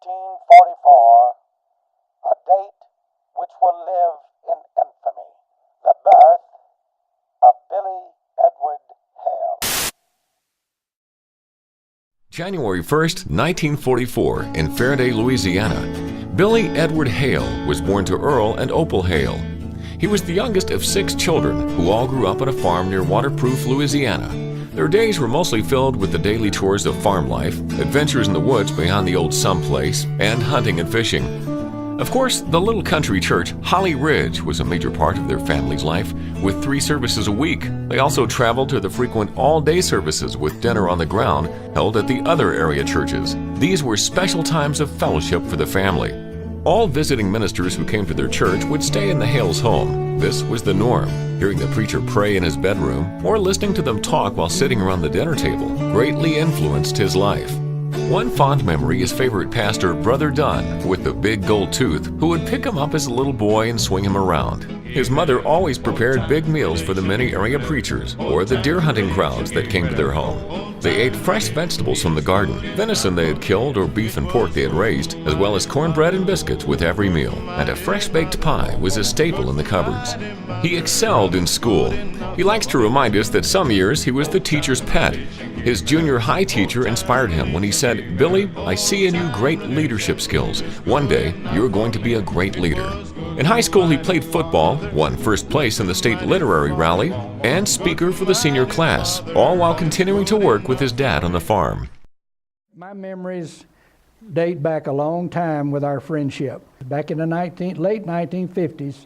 1944, a date which will live in infamy, the birth of Billy Edward Hale. January 1st, 1944, in Faraday, Louisiana, Billy Edward Hale was born to Earl and Opal Hale. He was the youngest of 6 children who all grew up on a farm near Waterproof, Louisiana. Their days were mostly filled with the daily chores of farm life, adventures in the woods beyond the old Sum place, and hunting and fishing. Of course, the little country church, Holly Ridge, was a major part of their family's life, with 3 services a week. They also traveled to the frequent all-day services with dinner on the ground held at the other area churches. These were special times of fellowship for the family. All visiting ministers who came to their church would stay in the Hales' home. This was the norm. Hearing the preacher pray in his bedroom or listening to them talk while sitting around the dinner table greatly influenced his life. One fond memory is favorite pastor Brother Dunn with the big gold tooth, who would pick him up as a little boy and swing him around. His mother always prepared big meals for the many area preachers or the deer hunting crowds that came to their home. They ate fresh vegetables from the garden, venison they had killed or beef and pork they had raised, as well as cornbread and biscuits with every meal, and a fresh-baked pie was a staple in the cupboards. He excelled in school. He likes to remind us that some years he was the teacher's pet. His junior high teacher inspired him when he said, "Billy, I see in you great leadership skills. One day, you're going to be a great leader." In high school, he played football, won first place in the state literary rally, and speaker for the senior class, all while continuing to work with his dad on the farm. My memories date back a long time with our friendship. Back in the late 1950s,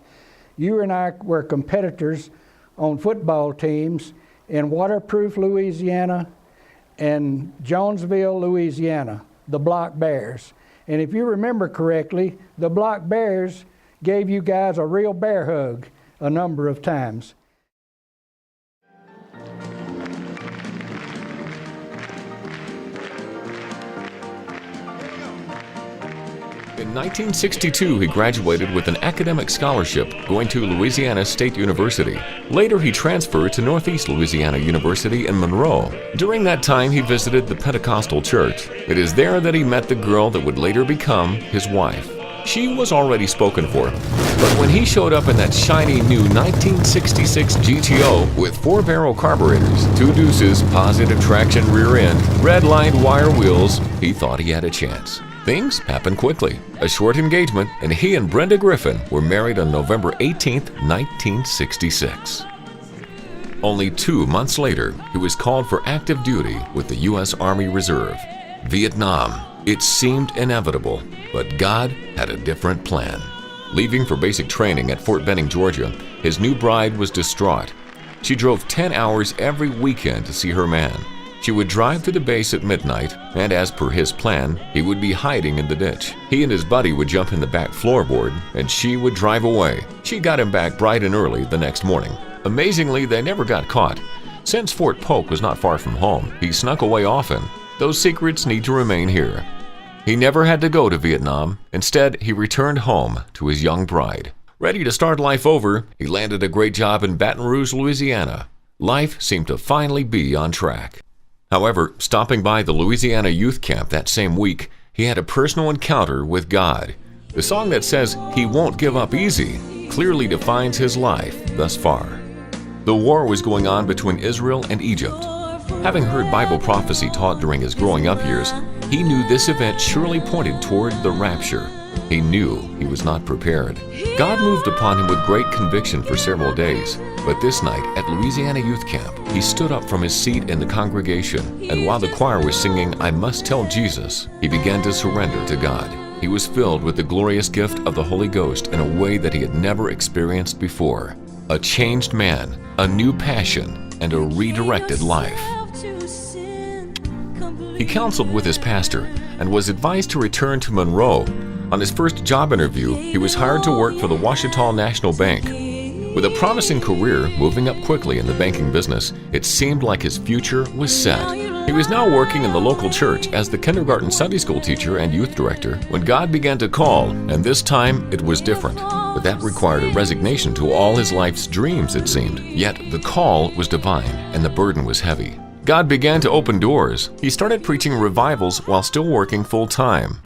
you and I were competitors on football teams in Waterproof, Louisiana, and Jonesville, Louisiana, the Block Bears. And if you remember correctly, the Block Bears gave you guys a real bear hug a number of times. In 1962, he graduated with an academic scholarship going to Louisiana State University. Later, he transferred to Northeast Louisiana University in Monroe. During that time, he visited the Pentecostal church. It is there that he met the girl that would later become his wife. She was already spoken for, but when he showed up in that shiny new 1966 GTO with 4-barrel carburetors, 2 deuces, positive traction rear end, red-lined wire wheels, he thought he had a chance. Things happened quickly. A short engagement, and he and Brenda Griffin were married on November 18, 1966. Only 2 months later, he was called for active duty with the U.S. Army Reserve. Vietnam. It seemed inevitable, but God had a different plan. Leaving for basic training at Fort Benning, Georgia, his new bride was distraught. She drove 10 hours every weekend to see her man. She would drive to the base at midnight, and as per his plan, he would be hiding in the ditch. He and his buddy would jump in the back floorboard, and she would drive away. She got him back bright and early the next morning. Amazingly, they never got caught. Since Fort Polk was not far from home, he snuck away often. Those secrets need to remain here. He never had to go to Vietnam. Instead, he returned home to his young bride. Ready to start life over, he landed a great job in Baton Rouge, Louisiana. Life seemed to finally be on track. However, stopping by the Louisiana youth camp that same week, he had a personal encounter with God. The song that says, "He won't give up easy," clearly defines his life thus far. The war was going on between Israel and Egypt. Having heard Bible prophecy taught during his growing up years, he knew this event surely pointed toward the rapture. He knew he was not prepared. God moved upon him with great conviction for several days, but this night at Louisiana Youth Camp, he stood up from his seat in the congregation, and while the choir was singing, "I Must Tell Jesus," he began to surrender to God. He was filled with the glorious gift of the Holy Ghost in a way that he had never experienced before. A changed man, a new passion, and a redirected life. He counseled with his pastor and was advised to return to Monroe. On his first job interview, he was hired to work for the Ouachita National Bank. With a promising career moving up quickly in the banking business, it seemed like his future was set. He was now working in the local church as the kindergarten Sunday school teacher and youth director when God began to call, and this time it was different. But that required a resignation to all his life's dreams, it seemed. Yet the call was divine, and the burden was heavy. God began to open doors. He started preaching revivals while still working full-time.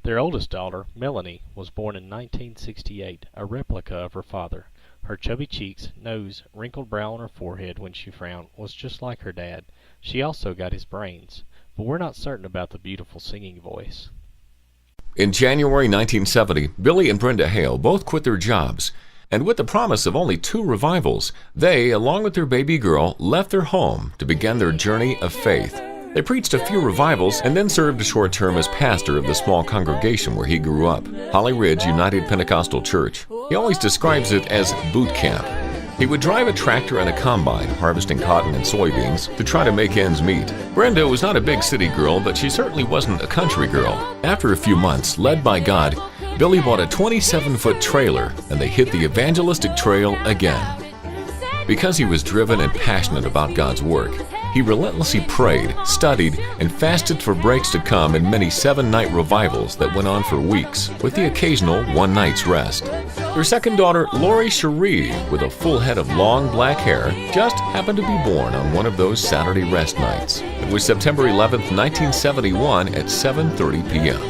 Their oldest daughter, Melanie, was born in 1968, a replica of her father. Her chubby cheeks, nose, wrinkled brow on her forehead when she frowned was just like her dad. She also got his brains, but we're not certain about the beautiful singing voice. In January 1970, Billy and Brenda Hale both quit their jobs, and with the promise of only 2 revivals, they, along with their baby girl, left their home to begin their journey of faith. They preached a few revivals and then served a short term as pastor of the small congregation where he grew up, Holly Ridge United Pentecostal Church. He always describes it as boot camp. He would drive a tractor and a combine, harvesting cotton and soybeans to try to make ends meet. Brenda was not a big city girl, but she certainly wasn't a country girl. After a few months, led by God, Billy bought a 27-foot trailer, and they hit the evangelistic trail again. Because he was driven and passionate about God's work, he relentlessly prayed, studied, and fasted for breaks to come in many 7-night revivals that went on for weeks, with the occasional one night's rest. Their second daughter, Lori Cherie, with a full head of long black hair, just happened to be born on one of those Saturday rest nights. It was September 11th, 1971 at 7:30 p.m.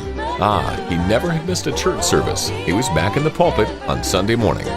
He never had missed a church service. He was back in the pulpit on Sunday morning.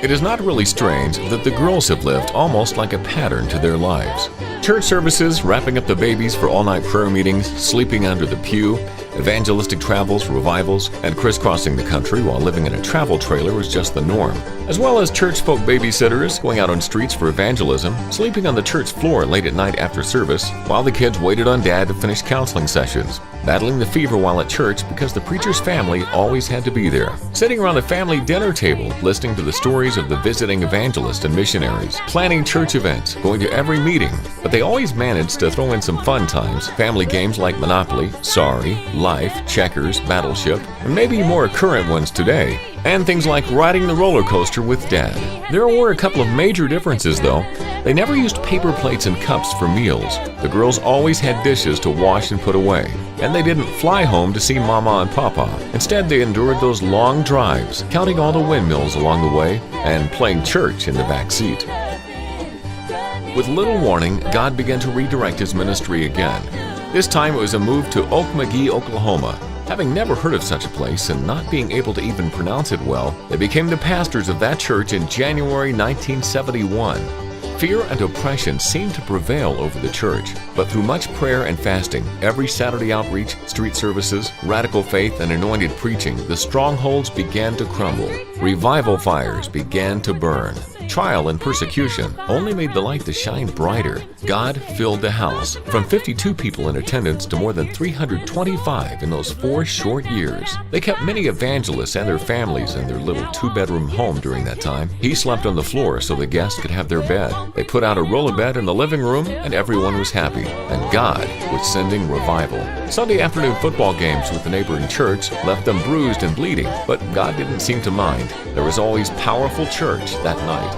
It is not really strange that the girls have lived almost like a pattern to their lives. Church services, wrapping up the babies for all-night prayer meetings, sleeping under the pew, evangelistic travels, revivals, and crisscrossing the country while living in a travel trailer was just the norm. As well as church folk babysitters, going out on streets for evangelism, sleeping on the church floor late at night after service, while the kids waited on Dad to finish counseling sessions, battling the fever while at church because the preacher's family always had to be there, sitting around the family dinner table listening to the stories of the visiting evangelists and missionaries, planning church events, going to every meeting, but they always managed to throw in some fun times, family games like Monopoly, Sorry, Life, Checkers, Battleship, and maybe more current ones today, and things like riding the roller coaster with Dad. There were a couple of major differences though. They never used paper plates and cups for meals. The girls always had dishes to wash and put away. And they didn't fly home to see Mama and Papa. Instead, they endured those long drives, counting all the windmills along the way and playing church in the back seat. With little warning, God began to redirect his ministry again. This time it was a move to Okmulgee, Oklahoma. Having never heard of such a place and not being able to even pronounce it well, they became the pastors of that church in January 1971. Fear and oppression seemed to prevail over the church, but through much prayer and fasting, every Saturday outreach, street services, radical faith, and anointed preaching, the strongholds began to crumble. Revival fires began to burn. Trial and persecution only made the light to shine brighter. God filled the house, from 52 people in attendance to more than 325 in those 4 short years. They kept many evangelists and their families in their little 2-bedroom home during that time. He slept on the floor so the guests could have their bed. They put out a roller bed in the living room and everyone was happy. And God was sending revival. Sunday afternoon football games with the neighboring church left them bruised and bleeding, but God didn't seem to mind. There was always powerful church that night.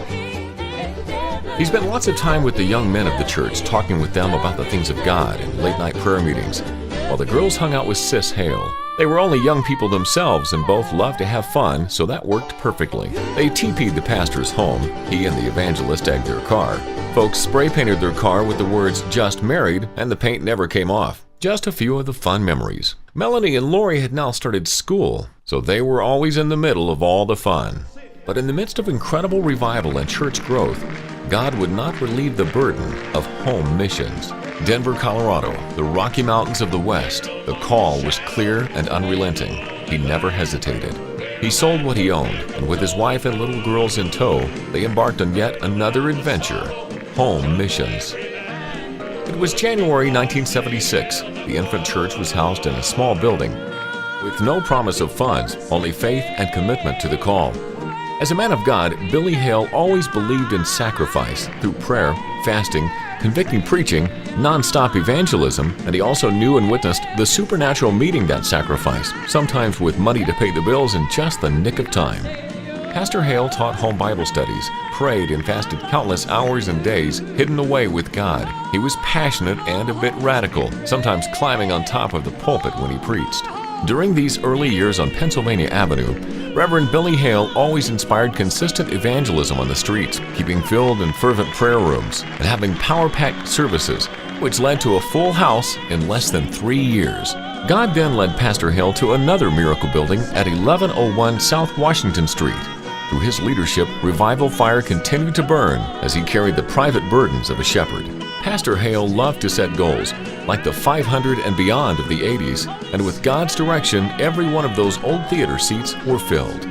He spent lots of time with the young men of the church, talking with them about the things of God in late-night prayer meetings, while the girls hung out with Sis Hale. They were only young people themselves and both loved to have fun, so that worked perfectly. They TP'd the pastor's home. He and the evangelist egged their car. Folks spray-painted their car with the words, "Just Married," and the paint never came off. Just a few of the fun memories. Melanie and Lori had now started school, so they were always in the middle of all the fun. But in the midst of incredible revival and church growth, God would not relieve the burden of home missions. Denver, Colorado, the Rocky Mountains of the West, the call was clear and unrelenting. He never hesitated. He sold what he owned, and with his wife and little girls in tow, they embarked on yet another adventure, home missions. It was January 1976. The infant church was housed in a small building with no promise of funds, only faith and commitment to the call. As a man of God, Billy Hale always believed in sacrifice through prayer, fasting, convicting preaching, non-stop evangelism, and he also knew and witnessed the supernatural meeting that sacrifice, sometimes with money to pay the bills in just the nick of time. Pastor Hale taught home Bible studies, prayed and fasted countless hours and days, hidden away with God. He was passionate and a bit radical, sometimes climbing on top of the pulpit when he preached. During these early years on Pennsylvania Avenue, Reverend Billy Hale always inspired consistent evangelism on the streets, keeping filled and fervent prayer rooms, and having power-packed services, which led to a full house in less than 3 years. God then led Pastor Hale to another miracle building at 1101 South Washington Street. Through his leadership, revival fire continued to burn as he carried the private burdens of a shepherd. Pastor Hale loved to set goals, like the 500 and beyond of the 80s, and with God's direction, every one of those old theater seats were filled.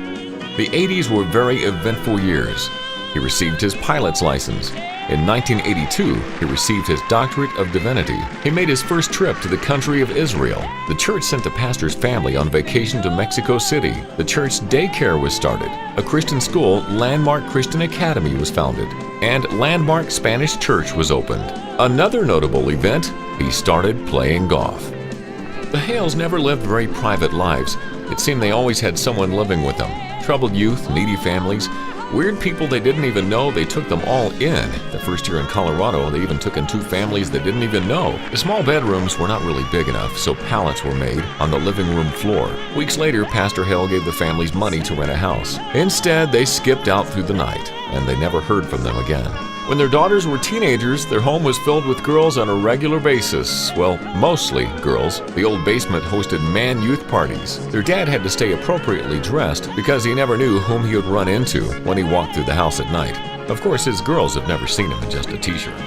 The 80s were very eventful years. He received his pilot's license. In 1982, he received his doctorate of divinity. He made his first trip to the country of Israel. The church sent the pastor's family on vacation to Mexico City. The church daycare was started. A Christian school, Landmark Christian Academy, was founded. And Landmark Spanish Church was opened. Another notable event, he started playing golf. The Hales never lived very private lives. It seemed they always had someone living with them. Troubled youth, needy families, weird people they didn't even know. They took them all in. The first year in Colorado, they even took in 2 families they didn't even know. The small bedrooms were not really big enough, so pallets were made on the living room floor. Weeks later, Pastor Hale gave the families money to rent a house. Instead, they skipped out through the night, and they never heard from them again. When their daughters were teenagers, their home was filled with girls on a regular basis. Well, mostly girls. The old basement hosted man-youth parties. Their dad had to stay appropriately dressed because he never knew whom he would run into when he walked through the house at night. Of course, his girls have never seen him in just a t-shirt.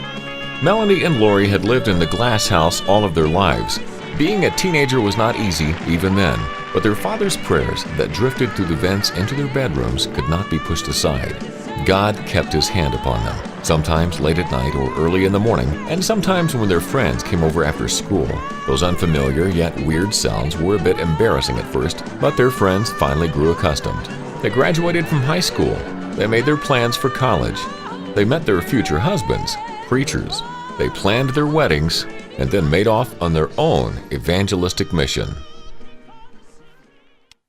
Melanie and Lori had lived in the glass house all of their lives. Being a teenager was not easy even then, but their father's prayers that drifted through the vents into their bedrooms could not be pushed aside. God kept his hand upon them, sometimes late at night or early in the morning, and sometimes when their friends came over after school. Those unfamiliar yet weird sounds were a bit embarrassing at first, but their friends finally grew accustomed. They graduated from high school. They made their plans for college. They met their future husbands, preachers. They planned their weddings and then made off on their own evangelistic mission.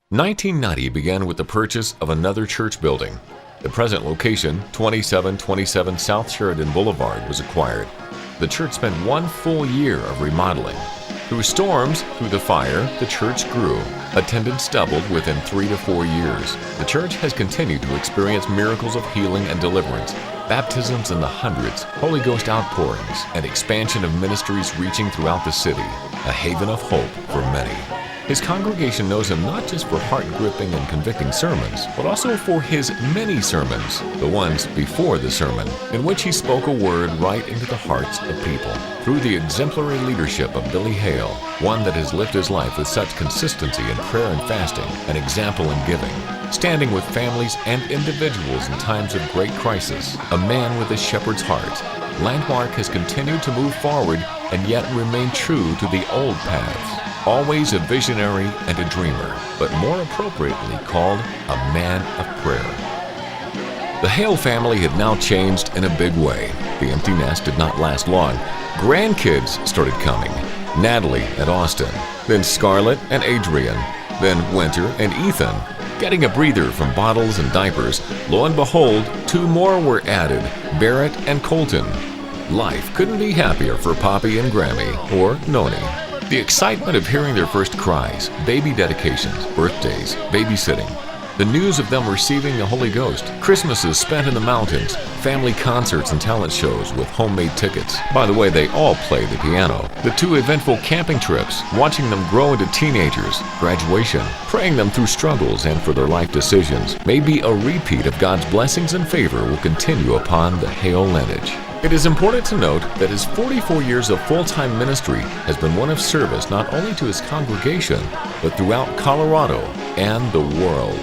1990 began with the purchase of another church building. The present location, 2727 South Sheridan Boulevard, was acquired. The church spent 1 full year of remodeling. Through storms, through the fire, the church grew. Attendance doubled within 3 to 4 years. The church has continued to experience miracles of healing and deliverance, baptisms in the hundreds, Holy Ghost outpourings, and expansion of ministries reaching throughout the city, a haven of hope for many. His congregation knows him not just for heart-gripping and convicting sermons, but also for his many sermons, the ones before the sermon, in which he spoke a word right into the hearts of people. Through the exemplary leadership of Billy Hale, one that has lived his life with such consistency in prayer and fasting, an example in giving, standing with families and individuals in times of great crisis, a man with a shepherd's heart, Landmark has continued to move forward and yet remain true to the old paths. Always a visionary and a dreamer, but more appropriately called a man of prayer. The Hale family had now changed in a big way. The empty nest did not last long. Grandkids started coming. Natalie and Austin, then Scarlett and Adrian, then Winter and Ethan. Getting a breather from bottles and diapers, lo and behold, 2 more were added, Barrett and Colton. Life couldn't be happier for Poppy and Grammy, or Noni. The excitement of hearing their first cries, baby dedications, birthdays, babysitting, the news of them receiving the Holy Ghost, Christmases spent in the mountains, family concerts and talent shows with homemade tickets. By the way, they all play the piano. The 2 eventful camping trips, watching them grow into teenagers, graduation, praying them through struggles and for their life decisions. Maybe a repeat of God's blessings and favor will continue upon the Hale lineage. It is important to note that his 44 years of full-time ministry has been one of service not only to his congregation, but throughout Colorado and the world.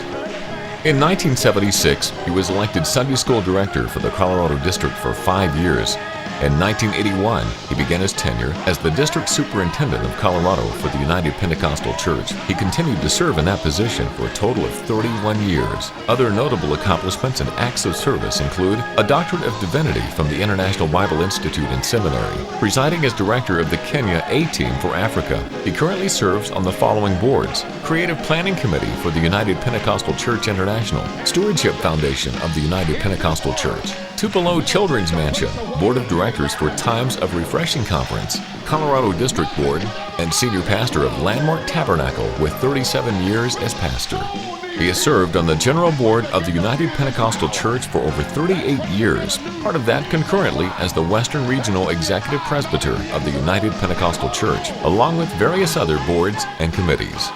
In 1976, he was elected Sunday School Director for the Colorado District for 5 years. In 1981, he began his tenure as the District Superintendent of Colorado for the United Pentecostal Church. He continued to serve in that position for a total of 31 years. Other notable accomplishments and acts of service include a Doctorate of Divinity from the International Bible Institute and Seminary, presiding as Director of the Kenya A-Team for Africa. He currently serves on the following boards: Creative Planning Committee for the United Pentecostal Church International, Stewardship Foundation of the United Pentecostal Church, Tupelo Children's Mansion, Board of Directors for Times of Refreshing Conference, Colorado District Board, and Senior Pastor of Landmark Tabernacle with 37 years as pastor. He has served on the General Board of the United Pentecostal Church for over 38 years, part of that concurrently as the Western Regional Executive Presbyter of the United Pentecostal Church, along with various other boards and committees.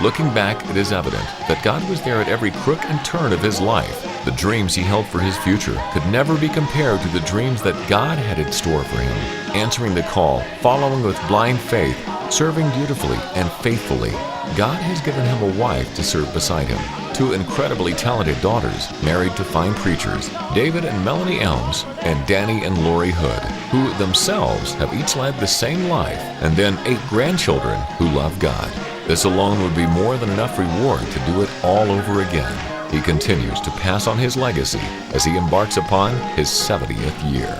Looking back, it is evident that God was there at every crook and turn of his life. The dreams he held for his future could never be compared to the dreams that God had in store for him. Answering the call, following with blind faith, serving dutifully and faithfully, God has given him a wife to serve beside him, 2 incredibly talented daughters, married to fine preachers, David and Melanie Elms, and Danny and Lori Hood, who themselves have each led the same life, and then 8 grandchildren who love God. This alone would be more than enough reward to do it all over again. He continues to pass on his legacy as he embarks upon his 70th year.